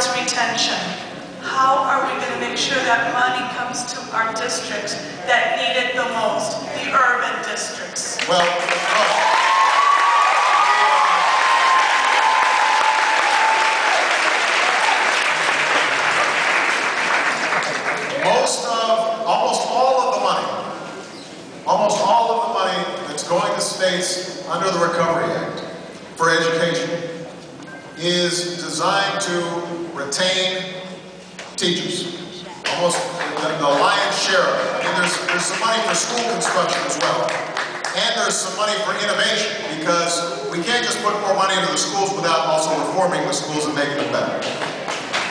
regards retention, how are we going to make sure that money comes to our districts that need it the most, the urban districts? Well, almost all of the money that's going to states under the Recovery Act for education is designed to retain teachers. Almost the lion's share of it. I mean, there's some money for school construction as well. And there's some money for innovation, because we can't just put more money into the schools without also reforming the schools and making them better.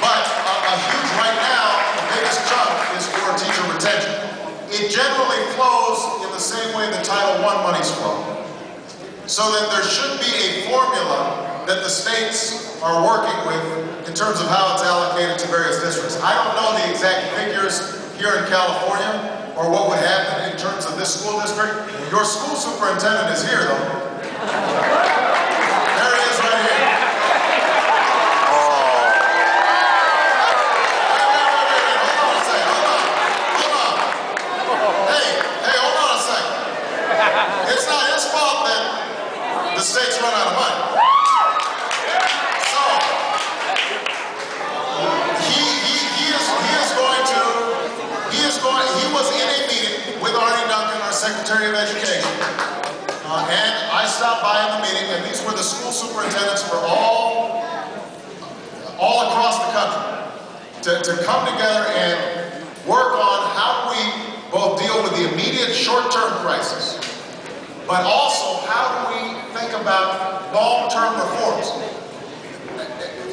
But a huge, right now, the biggest chunk is for teacher retention. It generally flows in the same way the Title I monies flow. So that there should be a formula that the states are working with in terms of how it's allocated to various districts. I don't know the exact figures here in California or what would happen in terms of this school district. Your school superintendent is here, though. There he is right here. It's not his fault that the states run out of money. So, he was in a meeting with Arnie Duncan, our Secretary of Education, and I stopped by in the meeting, and these were the school superintendents for all across the country to come together and work on how we both deal with the immediate short-term crisis, but also how do we think about long-term reforms.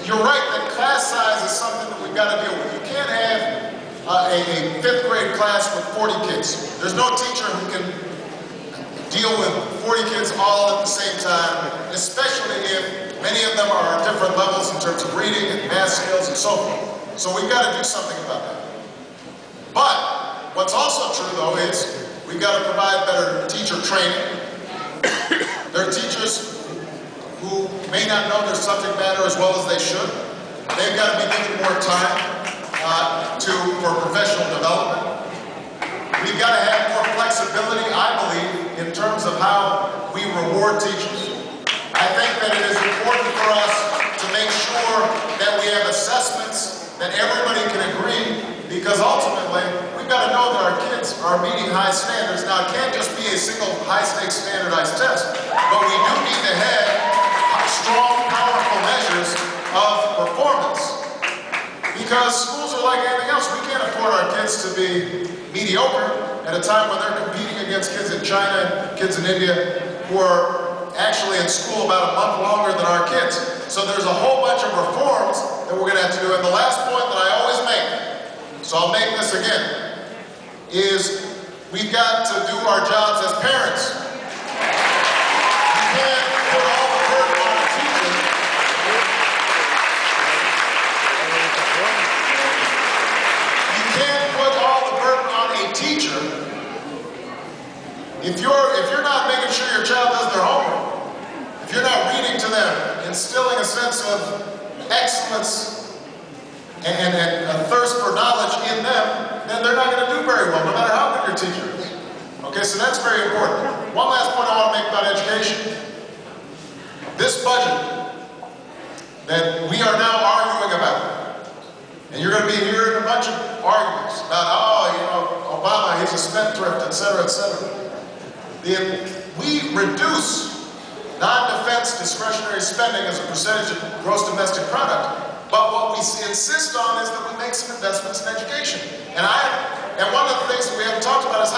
You're right that class size is something that we've got to deal with. You can't have a fifth grade class with 40 kids. There's no teacher who can deal with 40 kids all at the same time, especially if many of them are at different levels in terms of reading and math skills and so forth. So we've got to do something about that. But what's also true, though, is we've got to provide better teacher training. There are teachers who may not know their subject matter as well as they should. They've got to be given more time for professional development. We've got to have more flexibility, I believe, in terms of how we reward teachers. I think that it is important for us to make sure that we have assessments that everybody can agree, because ultimately, we've got to know that our kids are meeting high standards. Now, it can't just be a single high-stakes standardized test, but we do need to have strong, powerful measures of performance. Because schools are like anything else. We can't afford our kids to be mediocre at a time when they're competing against kids in China and kids in India who are actually in school about a month longer than our kids. So there's a whole bunch of reforms that we're going to have to do. And the last point that I always make, so I'll make this again, is we've got to do our jobs as parents. You can't put all the burden on the teacher. You can't put all the burden on a teacher if you're not making sure your child does their homework, if you're not reading to them, instilling a sense of excellence and a thirst for knowledge in them, then they're not going to do very well, no matter how good your teacher is. Okay, so that's very important. One last point I want to make about education. This budget that we are now arguing about, and you're going to be hearing a bunch of arguments about, oh, you know, Obama, he's a spendthrift, etc., etc. We reduce non-defense discretionary spending as a percentage of gross domestic product. But what we insist on is that we make some investments in education. And one of the things that we haven't talked about is